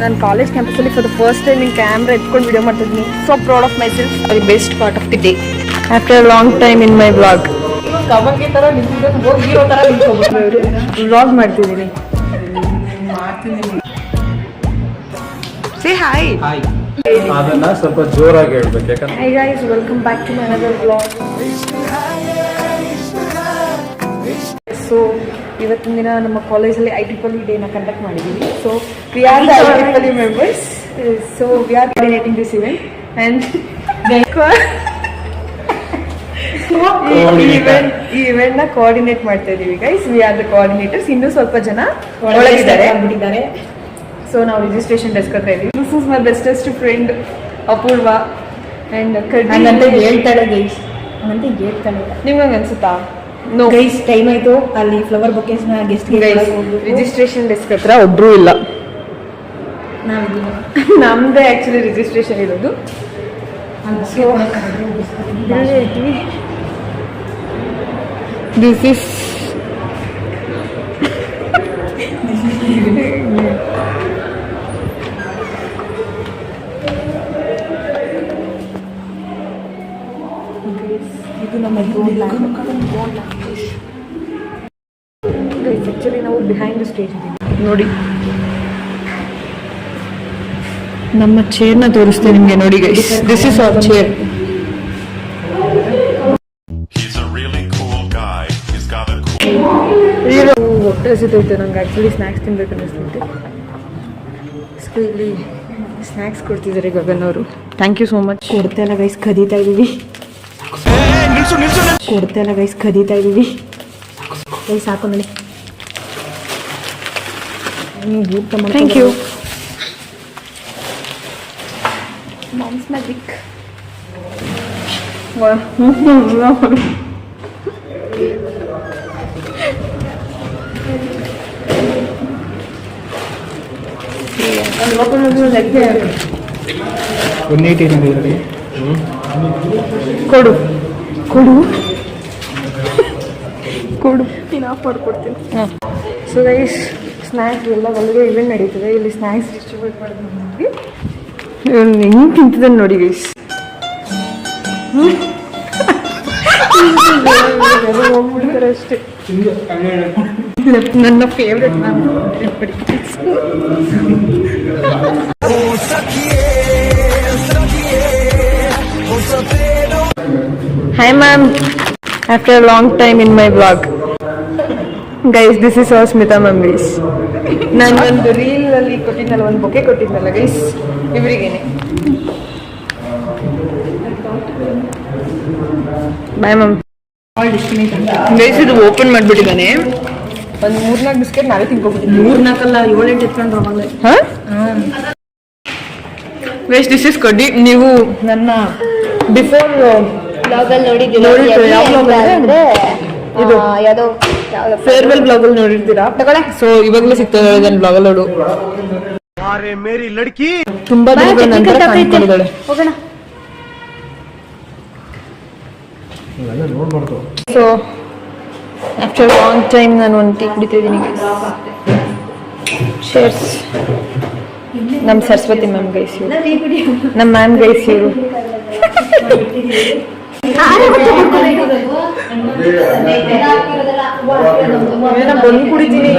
ನಾನು ಕಾಲೇಜ್ ಕ್ಯಾಂಪಸಲ್ಲಿ for the first time ನಿಮ್ಮ ಕ್ಯಾಮ್ರಾ ಎತ್ಕೊಂಡು ವಿಡಿಯೋ ಮಾಡ್ತಿದ್ದೀನಿ. So proud of myself. The best part of the day after long time in my vlog. Kabaddi ಥರ hero ಥರ vlog ಮಾಡ್ತಿದ್ದೀನಿ. Say hi. ಅದನ್ನ ಸ್ವಲ್ಪ ಜೋರಾಗಿ ಹೇಳ್ಬೇಕು ಯಾಕಂದ್ರೆ hi guys, welcome back to my another vlog. So ಇವತ್ತಿನ ದಿನ ನಮ್ಮ ಕಾಲೇಜಲ್ಲಿ IEEE ಡೇನ ಕಂಡಕ್ಟ್ ಮಾಡಿದ್ದೀವಿ. So we are the IEEE members. So we are coordinating this event and ಈ ಇವೆಂಟ್ನ ಕೋಆರ್ಡಿನೇಟ್ ಮಾಡ್ತಾ ಇದ್ದೀವಿ guys. V are the coordinators. ಇನ್ನೂ ಸ್ವಲ್ಪ ಜನ ಒಳಗಿದ್ದಾರೆ. ಸೊ ನಾವು ರಿಜಿಸ್ಟ್ರೇಷನ್ ಡೆಸ್ಕ್ ಹತ್ರ ಇದ್ದೀವಿ. This is my bestest friend Apoorva and ಹಂಗಂತ ಹೇಳ್ತಾಳೆ ಗೈಸ್, ಹಂಗಂತ ಹೇಳ್ತಾಳೆ. ನಿಮ್ಗೆ ಹಂಗೆ ಅನ್ಸುತ್ತಾ? ನೋ ಗೈಸ್, ಟೈಮ್ ಆಯ್ತು. ಅಲ್ಲಿ ಫ್ಲವರ್ ಬೊಕೇಸ್ನ ಗೆಸ್ಟ್ಗೆ ರಿಜಿಸ್ಟ್ರೇಷನ್ ಡೆಸ್ಕ್ ಹತ್ರ ಒಬ್ರು ಇಲ್ಲ. ನಾವಿದ್ದೀವಿ. ನಮ್ದೇ ಆ್ಯಕ್ಚುಲಿ ರಿಜಿಸ್ಟ್ರೇಷನ್ ಇರೋದು. ದಿಸ್ ಇಸ್ ಇದು ನಮ್ಮ ಆ್ಯಕ್ಚುಲಿ ನಾವು ಬಿಹೈಂಡ್ ದ ಸ್ಟೇಜ್ ಇದ್ದೀವಿ ನೋಡಿ. ನಮ್ಮ ಚೇರ್ನ ತೋರಿಸ್ತೇನೆ ನಿಮಗೆ ನೋಡಿ guys. This is our chair. ಹೊಟ್ಟೆ ಹಸಿತೈತೆ ನಂಗೆ. ಆ್ಯಕ್ಚುಲಿ ಸ್ನ್ಯಾಕ್ಸ್ ತಿನ್ಬೇಕು ಅನ್ನಿಸ್ತೈತೆ. ಸೊ ಇಲ್ಲಿ ಸ್ನ್ಯಾಕ್ಸ್ ಕೊಡ್ತಿದ್ದಾರೆ ಗಗನ್ ಅವರು. Thank you so much. ಕೊಡ್ತಾ ಇಲ್ಲ ಗೈಸ್, ಕದೀತಾ ಇದ್ದೀವಿ. ಗೈಸ್ ಸಾಕು ನೋಡಿ. Thank you. Mom's Magic. ಕೊಡು ಕೊಡು ಕೊಡು, ನೀನು ಆಫ್ ಮಾಡ್ಕೊಡ್ತೀನಿ. ಹಾಂ. ಸೊ ಗೈಸ್, ಸ್ನ್ಯಾಕ್ಸ್ ಎಲ್ಲ ಒಳಗೆ ಇವೆಂಟ್ ನಡೀತದೆ. ಇಲ್ಲಿ ಸ್ನ್ಯಾಕ್ಸ್ ಡಿಸ್ಟ್ರಿಬ್ಯೂಟ್ ಮಾಡಿದ್ವಿ. ಹೆಂಗೆ ತಿಂತಿದ್ದೆ ನೋಡಿ ಗೈಸ್. ಹೋಗ್ಬಿಡ್ತಾರೆ ಅಷ್ಟೇ. ನನ್ನ favourite ma'am. Hi ma'am, after a long time in my vlog. Guys, this is our Smita memories. ನಾನು ಒಂದು ರೀಲ್ ಅಲ್ಲಿ ಕೊಟ್ಟಿದ್ದಲ್ಲ, ಒಂದು ಬೊಕೆ ಕೊಟ್ಟಿದ್ದಲ್ಲ ಗೈಸ್, ಇವರಿಗೇನೆ. Bye ma'am. ಗೈಸ್, ಇದು ಓಪನ್ ಮಾಡಿಬಿಟ್ಟಿದ್ದಾನೆ. ಒಂದು 3-4 ಬಿಸ್ಕೆಟ್ ನಾವೇ ತಿನ್ಕೊಬಿಟ್ಟಿದ್ವಿ. 3-4 ಅಲ್ಲ, 7-8 ಎತ್ಕೊಂಡ್ರು ಅವಾಗಲೇ. ಹಾಂ ಗೈಸ್, ದಿಸ್ ಇಸ್ ಕಡ್ಡಿ. ನೀವು ನನ್ನ ಬಿಫೋರ್ ಇದು ಯಾವುದೋ ಫೇರ್ವೆಲ್ ಬ್ಲಾಗಲ್ಲಿ ನೋಡಿರ್ತೀರಾ. ಸೊ ಇವಾಗಲೂ ಸಿಗ್ತದೆ ನನ್ನ ಬ್ಲಾಗಲ್ಲಿ ನೋಡು. ತುಂಬಾ ದಿನಗಳ ನಂತರ ಕಾಣಿಸ್ಕೊಂಡಿದ್ದಾಳೆ. ಸೊ ಆಫ್ಟರ್ ಲಾಂಗ್ ಟೈಮ್ ನಾನು ಒಂದು ಟೀ ಕುಡಿತಿದ್ದೀನಿ. ಶೇರ್ಸ್. ನಮ್ಮ ಸರಸ್ವತಿ ಮ್ಯಾಮ್ ಗೈಸ್ ಇವರು. ನಮ್ಮ ಮ್ಯಾಮ್ ಗೈಸ್ ಇವರು. ಬಂದು ಕುಡಿತೀನಿ.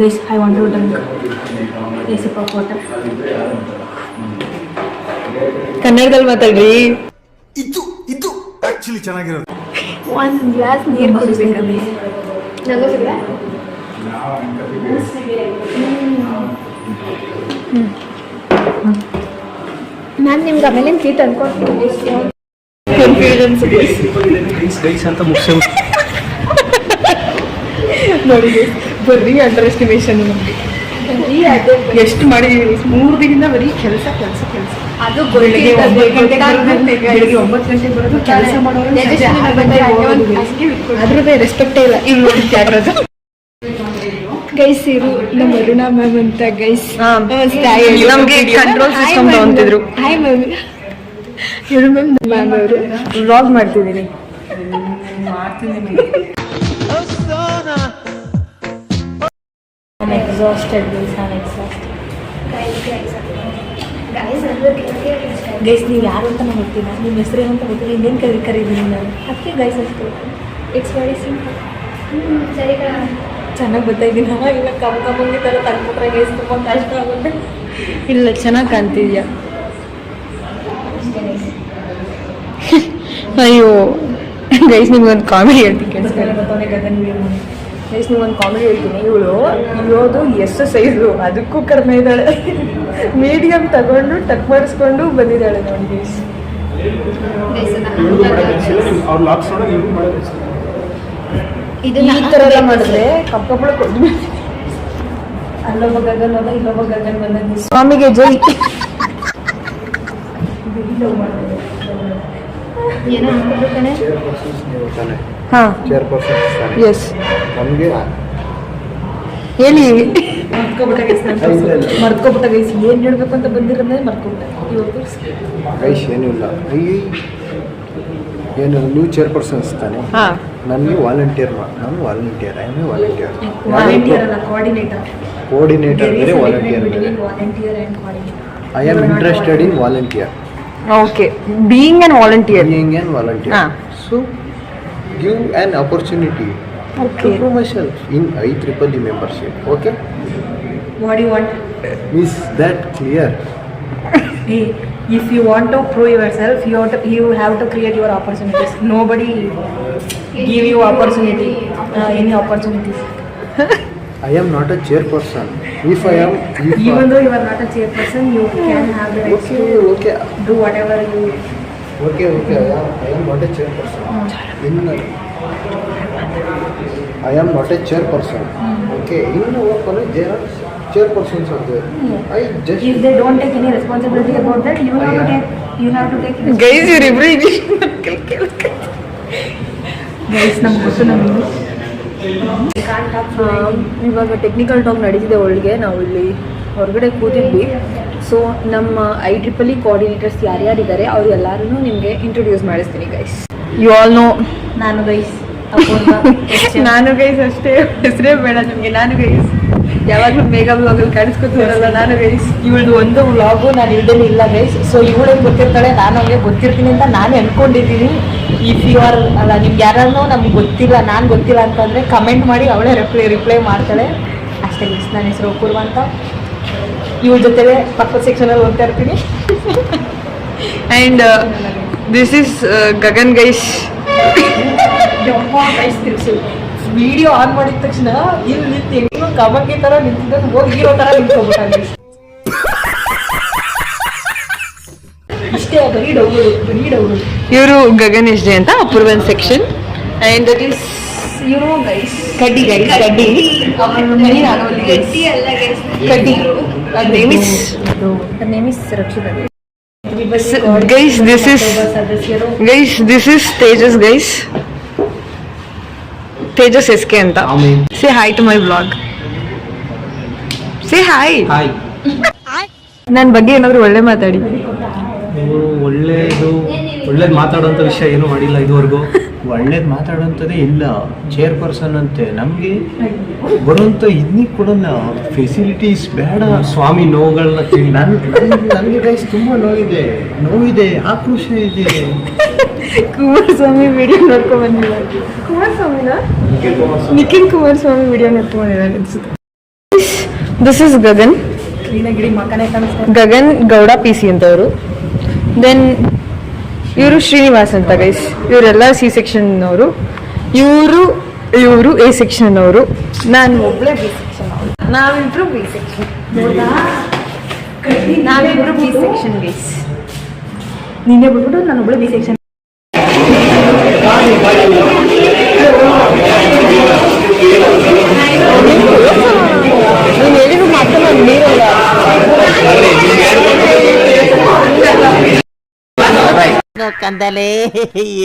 Guys, I want to drink a sip of water. ಕನ್ನಡದಲ್ಲಿ ಮಾತಾಡ್ರಿ. ಇದು ಆಕ್ಚುಲಿ ಚೆನ್ನಾಗಿರೋದು. ಒಂದು ಗ್ಲಾಸ್ ನೀರು ಕುಡಿಬೇಕಂದ್ರೆ ಮ್ಯಾಮ್, ನಿಮ್ಗೆ ಆಮೇಲೆ ಸೀಟ್ ಅನ್ಕೊಂಡು ಕನ್ಫ್ಯೂಷನ್ಸ್ ಅಂತ ಮುಗಿಸ ನೋಡಿ. ಬರೀ ಅಂಡರ್ ಎಸ್ಟಿಮೇಷನ್ ನಮಗೆ. ಎಷ್ಟು ಮಾಡಿದೀವಿ 3 ದಿನದಿಂದ ಬರೀ ಕೆಲಸ. ಅದು ಬೆಳಿಗ್ಗೆ 9 ಗಂಟೆಗೆ ಬರೋದು ಕೆಲಸ ಮಾಡೋರು ಅದ್ರದ್ದೇ ರೆಸ್ಪೆಕ್ಟೇ ಇಲ್ಲ ಇಲ್ಲಿ ನೋಡಿ ಕ್ಯಾಮ್ರಾದ ಗೈಸ್ ಇರು ನಮ್ಮ ಅರುಣಾ ಮ್ಯಾಮ್ ಅಂತ ಗೈಸ್ ನಮ್ಗೆ ಕಂಟ್ರೋಲ್ ಸಿಸ್ಟಮ್ ತಗೊಂತಿದ್ರು ಹಾಯ್ ಮ್ಯಾಮ್ ಇರು ಮ್ಯಾಮ್ ಅವರು ವ್ಲಾಗ್ ಮಾಡ್ತಿದ್ದೀನಿ I'm exhausted guys, I'm exhausted. Guys ನೀವು ಯಾರು ಅಂತ ನಂಗೆ ಗೊತ್ತಿಲ್ಲ, ನಿಮ್ಮ ಹೆಸರು ಏನಂತ ಗೊತ್ತಿಲ್ಲ, ಇನ್ನೇನು ಕರೀತೀನಿ ನಾನು ಅದಕ್ಕೆ ಗೈಸ್ ಅಷ್ಟು ಇಟ್ಸ್ ವೆರಿ ಸಿಂಪಲ್. ಸರಿ ಚೆನ್ನಾಗಿ ಬರ್ತಾಯಿದ್ದೀನಿ ಇಲ್ಲ ಕಮ್ಮಂಗೆ ಥರ ತಂದ್ಬಿಟ್ರೆ ಗೈಸ್ ತುಂಬ ಕಷ್ಟ ಆಗುತ್ತೆ. ಇಲ್ಲ ಚೆನ್ನಾಗಿ ಕಾಣ್ತಿದ್ಯಾ ಅಯ್ಯೋ ಗೈಸ್ ನಿಮ್ಗೊಂದು ಕಾಮಿಡಿ ಹೇಳ್ತೀನಿ ಬರ್ತಾನೆ ಗಗನ್ ವೀಡಿಯೋ ಮಾಡಿ. ಗೈಸ್ ನಿಮ್ಗೊಂದು ಕಾಮಿಡಿ ಹೇಳ್ತೀನಿ ಇವಳು ಇರೋದು ಎಷ್ಟು ಸೈಜು ಅದಕ್ಕೂ ಕಡಿಮೆ ಇದ್ದಾಳೆ ಮೀಡಿಯಮ್ ತಗೊಂಡು ಟಕ್ ಮಾಡಿಸ್ಕೊಂಡು ಬಂದಿದ್ದಾಳೆ ನೋಡಿ ಗೈಸ್ ಅವ್ರು ಲಾಕ್ಸ್ ಮಾಡೋದು ಮಾಡೋದು ಈ ಥರ ಎಲ್ಲ ಮಾಡಿದ್ರೆ ಕಪ್ಪಳ ಕೊಟ್ಟು ಅಲ್ಲೊಬ್ಬ ಗಗನ್ ಅಲ್ಲ ಇಲ್ಲೊಬ್ಬ ಗಗನ್ ಬಂದ ಸ್ವಾಮಿಗೆ ಜೈ ಏನೋ ಅನ್ಕೊಂಡು ಕಣೆ. ಹಾಂ ಚೇರ್ಪರ್ಸನ್ ಎಸ್ ನಮಗೆ ಹೇಳಿ ಮರ್ತ್ಕೊಬಿಟ್ಟ ಗೈಸ್ ಏನು ಹೇಳ್ಬೇಕು ಅಂತ ಬಂದಿರೋದೇ ಮರ್ತ್ಕೊಬಿಟ್ಟ ಇವತ್ತು. ಗೈಸ್ ಏನಿಲ್ಲ ಏನು ನೀವು ಚೇರ್ಪರ್ಸನ್ಸ್ ತಾನೆ, ಹಾಂ ನನಗೆ ವಾಲಂಟಿಯರ್ ನಾನು volunteer I am A volunteer. Volunteer ಅಲ್ಲ ಕೋಆರ್ಡಿನೇಟರ್. ಕೋಆರ್ಡಿನೇಟರ್ ಬೇರೆ ವಾಲಂಟಿಯರ್ ಬೇರೆ. Volunteer and coordinator. I am interested in volunteer. Okay being on volunteer Being an volunteer. Ah. So give an opportunity to prove myself in IEEE membership. Okay? What do you want? Is that clear? Hey, if you want to prove yourself, you have to create your opportunities. Nobody give you opportunity, any opportunities. I am not a chairperson. If I am, Even though you are not a chairperson, you can have the rights okay. to do whatever you. Okay. I am not a chairperson. I am not a chairperson. Okay. In our college, there are chairpersons are there. I just. If they don't take any responsibility about that, you have to take. You have to take. Guys ಇವರಿಬ್ರು Guys, ನಮ್ಗೆ ಗೊತ್ತು ನಮಗೆ. ಇವಾಗ technical talk ನಡೀತಿದೆ ಒಳಗೆ ನಾವು ಇಲ್ಲಿ ಹೊರಗಡೆ ಕೂತಿದ್ವಿ ಸೊ ನಮ್ಮ IEEE ಕೋಆರ್ಡಿನೇಟರ್ಸ್ ಯಾರ್ಯಾರಿದ್ದಾರೆ ಅವ್ರು ಎಲ್ಲರೂ ನಿಮಗೆ ಇಂಟ್ರೊಡ್ಯೂಸ್ ಮಾಡಿಸ್ತೀನಿ ಗೈಸ್ ಯು ಆಲ್ ನೋ ನಾನು ಗೈಸ್ ನಾನು ಗೈಸ್ ಅಷ್ಟೇ ಹೆಸರೇ ಬೇಡ ನಿಮಗೆ ನಾನು ಗೈಸ್ ಯಾವಾಗಲೂ ಮೇಘಾ ಬ್ಲಾಗಲ್ಲಿ ಕಾಣಿಸ್ಕೊತೀರಲ್ಲ ನಾನು ಗೈಸ್ ಇವಳದು ಒಂದು ವ್ಲಾಗು ನಾನು ಇಲ್ದೇನೆ ಇಲ್ಲ ಗೈಸ್. ಸೊ ಇವಳೇನು ಗೊತ್ತಿರ್ತಾಳೆ, ನಾನು ಹಂಗೆ ಗೊತ್ತಿರ್ತೀನಿ ಅಂತ ನಾನು ಅನ್ಕೊಂಡಿದ್ದೀನಿ. ಇಫ್ ಯು ಆರ್ ಅಲ್ಲ ನಿಮ್ಗೆ ಯಾರನ್ನೋ ನಮ್ಗೆ ಗೊತ್ತಿಲ್ಲ, ನಾನು ಗೊತ್ತಿಲ್ಲ ಅಂತಂದರೆ ಕಮೆಂಟ್ ಮಾಡಿ ಅವಳೇ ರಿಪ್ಲೈ ಮಾಡ್ತಾಳೆ ಅಷ್ಟೇ ಗೈಸ್. ನನ್ನ ಹೆಸರು ಪೂರ್ವ ಅಂತ. ಇವಳ ಜೊತೆಗೆ ಪಕ್ಕದ ಸೆಕ್ಷನಲ್ಲಿ ಹೋಗ್ತಾ ಇರ್ತೀನಿ. And this is Gagan guys ತಿರ್ಸು ವಿಡಿಯೋ ಆನ್ ಮಾಡಿದ ತಕ್ಷಣ ಇಲ್ಲಿ ನಿಂತು ಹೆಂಗೋ ಕಬಡ್ಡಿ ಥರ ನಿಂತಿದ್ದು ಹೋಗಿ ಹೀರೋ ಥರ ನಿಂತ್ಕೊಬಿಟ್ಟಾಗ ಇಷ್ಟೇ ಬರೀ ಡೌಡು. ಇವರು ಗಗನ್ ಎಸ್ ಜೆ ಅಂತ ಅಪೂರ್ವನ್ section and that is you know guys Kaddi guys Kaddi name is Rakshita guys this is Tejas guys Tejas S K ಅಂತ say hi to my blog say hi hi ನನ್ನ ಬಗ್ಗೆ ಏನಾದರೂ ಒಳ್ಳೆ ಮಾತಾಡಿ ಒಳ್ಳೇದು ಮಾತಾಡೋಂಥ ವಿಷಯ ಏನೂ ಮಾಡಿಲ್ಲ ಇದುವರೆಗೂ. ಒಳ್ಳೇದು ಮಾತಾಡೋಂಥದ್ದೇ ಇಲ್ಲ. ಚೇರ್ಪರ್ಸನ್ ಅಂತೆ ನಮಗೆ ಬರುವಂಥ ಇದನ್ನಿಗೆ ಕೊಡೋಣ ಫೆಸಿಲಿಟೀಸ್ ಬೇಡ. ಸ್ವಾಮಿ ನೋವುಗಳನ್ನ ತಿಳಿ ನನಗೆ ಗೈಸ್ ತುಂಬ ನೋವಿದೆ ಆಕ್ರೋಶ ಇದೆ. ಕುಮಾರಸ್ವಾಮಿ ವಿಡಿಯೋ ನೋಡ್ಕೊಂಡ್ ಬಂದಿಲ್ಲ. ಕುಮಾರಸ್ವಾಮಿನ ನಿಖಿಲ್ ಕುಮಾರಸ್ವಾಮಿ ವಿಡಿಯೋ ನೋಡ್ಕೊಂಡ್ ಬಂದಿದ್ದಾರೆ ಅನ್ಸುತ್ತೆ. ದಿಸ್ ಇಸ್ ಗಗನ್ ಗಿಡಿ ಮಕ್ಕನೇ ಕಾಣಿಸ್ತಾರೆ. ಗಗನ್ ಗೌಡ ಪಿ ಸಿ ಅಂತವರು. ದೆನ್ ಇವರು ಶ್ರೀನಿವಾಸ್ ಅಂತ ಗೈಸ್. ಇವರೆಲ್ಲ ಸಿ ಸೆಕ್ಷನ್ ಅವರು, ಇವರು ಎ ಸೆಕ್ಷನ್ ಅವರು, ನಾನು ಒಬ್ಳೆ ಬಿ ಸೆಕ್ಷನ್ ಅವರು. ನಾವಿಬ್ರು ಬಿ ಸೆಕ್ಷನ್ ಗೈಸ್. ನಿನ್ನೆ ಬಿಟ್ಬಿಟ್ಟು ನಾನು ಒಬ್ಬಳು ಬಿ ಸೆಕ್ಷನ್. ನೀನು ಹೇಳಿದ್ರು ಮಾತ್ರ ನಾನು ನೀರಲ್ಲ ಕಂದಲೆ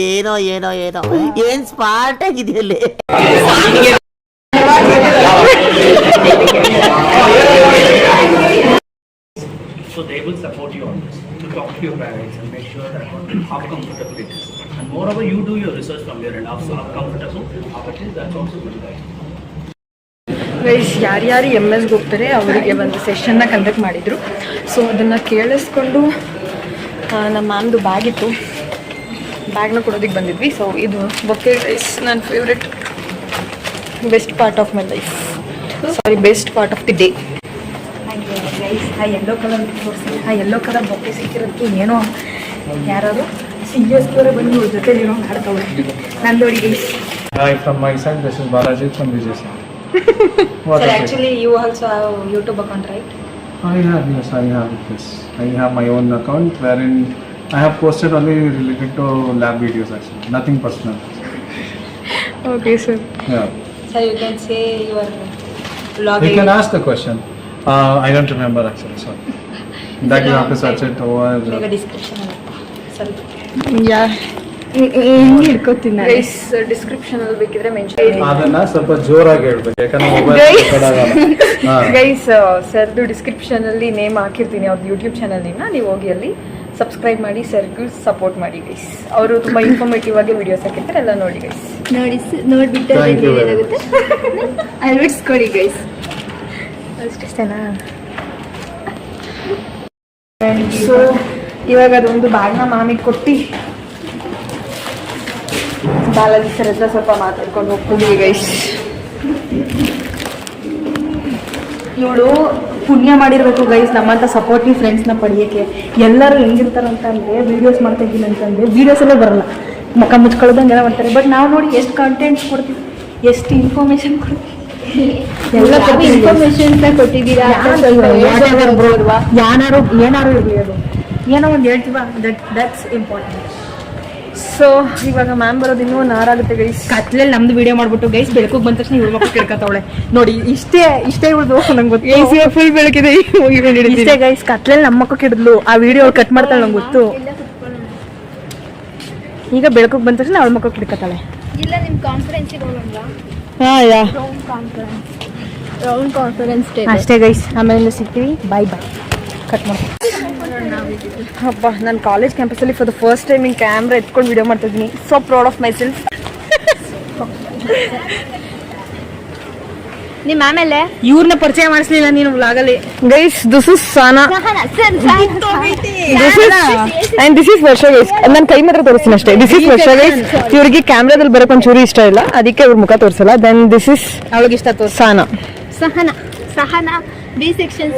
ಏನೋ ಏನೋ ಏನೋ ಏನ್ smart ಆಗಿದೆಯಲ್ಲಿ. So they will support you on this to talk to your parents and make sure that how comfortable it is. And moreover, you do your research from your end. How comfortable, how it is, that's also good, right? Guys ಯಾರ್ಯಾರು MS ಹೋಗ್ತಾರೆ ಅವರಿಗೆ ಒಂದು ಸೆಷನ್ನ conduct ಮಾಡಿದರು. So ಅದನ್ನು ಕೇಳಿಸ್ಕೊಂಡು ನಮ್ಮ ಮ್ಯಾಮ್ದು bag ಇತ್ತು, ಬ್ಯಾಗ್ನ ಕೊಡೋದಕ್ಕೆ ಬಂದಿದ್ವಿ. ಸೊ ಇದು ಬೊಕ್ಕೆ ಗೈಸ್ ನನ್ನ favourite, best part of my life, sorry best part of the day. Guys ಆ ಯೆಲ್ಲೋ ಕಲರ್ ತೋರಿಸಿ, ಆ ಯೆಲ್ಲೋ ಕಲರ್ ಬೊಕ್ಕೆ ಸಿಕ್ಕಿರೋದಕ್ಕೆ ಏನೋ ಯಾರಾದರೂ CSವರೆ ಬಂದು ಜೊತೆ ಏನೋ ಮಾಡ್ತವ್ರೆ. ನಾನು ನೋಡಿ guys. Hi, from my side, this is Balaji from Vijay. Sir, actually you also have YouTube account, right? I have, yes, I have this. I have my own account wherein I have posted only related to lab videos actually, nothing personal. Okay, sir. Yeah. So you can say your vlog. You can ask the question. I don't remember actually, sorry. That you have to search it over. Mega description ಸ್ವಲ್ಪ ಯಾ ಹಿಂಗೆ ಇಟ್ಕೋತೀನಿ guys. ಡಿಸ್ಕ್ರಿಪ್ಷನಲ್ಲಿ ಬೇಕಿದ್ರೆ mention. ಅದನ್ನ ಸ್ವಲ್ಪ ಜೋರಾಗಿ ಹೇಳ್ಬೇಕು ಯಾಕಂದ್ರೆ mobile guys ಸರ್ದು ಡಿಸ್ಕ್ರಿಪ್ಷನಲ್ಲಿ ನೇಮ್ ಹಾಕಿರ್ತೀನಿ ಅವ್ರದ್ದು ಯೂಟ್ಯೂಬ್ ಚಾನಲ್ನಿಂದ, ನೀವು ಹೋಗಿ ಅಲ್ಲಿ ಸಬ್ಸ್ಕ್ರೈಬ್ ಮಾಡಿ, ಸರ್ಗೂ ಸಪೋರ್ಟ್ ಮಾಡಿ ಗೈಸ್. ಅವರು ತುಂಬ ಇನ್ಫಾರ್ಮೇಟಿವ್ ಆಗಿ ವಿಡಿಯೋಸ್ ಹಾಕಿರ್ತಾರೆ, ಎಲ್ಲ ನೋಡಿ ಗೈಸ್. ನೋಡಿಬಿಟ್ಟು ಏನಾಗುತ್ತೆ ಅಳ್ವಿಡ್ಸ್ಕೊಳ್ಳಿ ಗೈಸ್. ಅಷ್ಟೇನಾ? ಸೊ ಇವಾಗ ಅದೊಂದು ಬ್ಯಾಗ್ನ ಮಾಮಿಗೆ ಕೊಟ್ಟು ಬಾಲಾಜಿ ಸರ್ ಹತ್ರ ಸ್ವಲ್ಪ ಮಾತಾಡ್ಕೊಂಡು ಹೋಗ್ತೀವಿ ಗೈಸ್. ಇವಳು ಪುಣ್ಯ ಮಾಡಿರ್ಬೇಕು ಗೈಸ್ ನಮ್ಮಂತ ಸಪೋರ್ಟಿವ್ ಫ್ರೆಂಡ್ಸ್ನ ಪಡೆಯೋಕ್ಕೆ. ಎಲ್ಲರೂ ಹೆಂಗಿರ್ತಾರಂತ ಅಂದರೆ ವೀಡಿಯೋಸ್ ಮಾಡ್ತಾ ಇದ್ದೀನಿ ಅಂತಂದರೆ ವೀಡಿಯೋಸಲ್ಲೇ ಬರಲ್ಲ, ಮುಖ ಮುಚ್ಕೊಳ್ಳೋದಂಗೆಲ್ಲ ಮಾಡ್ತಾರೆ. ಬಟ್ ನಾವು ನೋಡಿ ಎಷ್ಟು ಕಂಟೆಂಟ್ಸ್ ಕೊಡ್ತೀವಿ, ಎಷ್ಟು ಇನ್ಫಾರ್ಮೇಶನ್ ಕೊಡ್ತೀವಿ, ಎಲ್ಲ ಇನ್ಫಾರ್ಮೇಶನ್ಸ್ ಕೊಟ್ಟಿದ್ದೀರಾ. ಏನಾರು ಇರಲಿ, ಅದು ಏನೋ ಒಂದು ಹೇಳ್ತೀವ, ದಟ್ಸ್ ಇಂಪಾರ್ಟೆಂಟ್. ಸೊ ಇವಾಗ ಮ್ಯಾಮ್ ಬರೋದು ಇನ್ನೂ ಒಂದು ಆರಾಗುತ್ತೆ ಗೈಸ್. ಕತ್ಲಲ್ಲಿ ನಮ್ದು ವಿಡಿಯೋ ಮಾಡ್ಬಿಟ್ಟು ಗೈಸ್ ಬೆಳಕಿಗೆ ಬಂದ ತಕ್ಷಣ ಇವಳು ಮಕ್ಕಳು ಕೇಳ್ಕೊತಾವಳೆ ನೋಡಿ. ಇಷ್ಟೇ ಇವಳು ನಂಗೆ ಗೊತ್ತು, ಫುಲ್ ಬೆಳಕಿದೆ ಇಷ್ಟೇ ಗೈಸ್. ಕತ್ಲಲ್ಲಿ ನಮ್ಮ ಮಕ್ಕಳು ಕೆಡದ್ಲು, ಆ ವಿಡಿಯೋ ಅವ್ಳು ಕಟ್ ಮಾಡ್ತಾಳೆ ನಂಗೆ ಗೊತ್ತು. ಈಗ ಬೆಳಕಿಗೆ ಬಂದ ತಕ್ಷಣ ಅವಳ ಮಕ್ಕಳು ಕಿಡ್ಕತ್ತಾಳೆ. ಇಲ್ಲ ನಿಮ್ಮ ಕಾನ್ಫರೆನ್ಸಿಗೆ ಹೋಗಲ್ವಾ? ಯಾ ರೌಂಡ್ ಕಾನ್ಫರೆನ್ಸ್ ಡೇ ಅಷ್ಟೇ ಗೈಸ್. ಆಮೇಲೆ ಸಿಗ್ತೀವಿ, ಬಾಯ್ ಬಾಯ್. ಕಟ್ ಮಾಡಿ. ಅಪ್ಪ ನಾನು ಕಾಲೇಜ್ ಕ್ಯಾಂಪಸಲ್ಲಿ ಫಾರ್ ದ ಫಸ್ಟ್ ಟೈಮ್ ಹಿಂಗೆ ಕ್ಯಾಮ್ರಾ ಎತ್ಕೊಂಡು ವಿಡಿಯೋ ಮಾಡ್ತಿದ್ದೀನಿ. So proud of myself. ನಿಮ್ಮ ಆಮೇಲೆ ಇವ್ರನ್ನ ಪರಿಚಯ ಮಾಡಿಸ್ಲಿಲ್ಲ ನೀನು ವ್ಲಾಗಲ್ಲಿ. Guys this is Sana and this is Varsha guys. ನಾನು ಕೈ ಮಾತ್ರ ತೋರಿಸ್ತೀನಿ ಅಷ್ಟೇ. This is Varsha guys. ಇವ್ರಿಗೆ ಕ್ಯಾಮ್ರಾದಲ್ಲಿ ಬರೋಕೆ ಒಂಚೂರು ಇಷ್ಟ ಇಲ್ಲ, ಅದಕ್ಕೆ ಇವ್ರ ಮುಖ ತೋರಿಸಲ್ಲ. ದೆನ್ ದಿಸ್ ಇಸ್ ಅವಳಿಗೆ ಇಷ್ಟ ತೋರಿಸ ಸಾನಾ. Sahana B section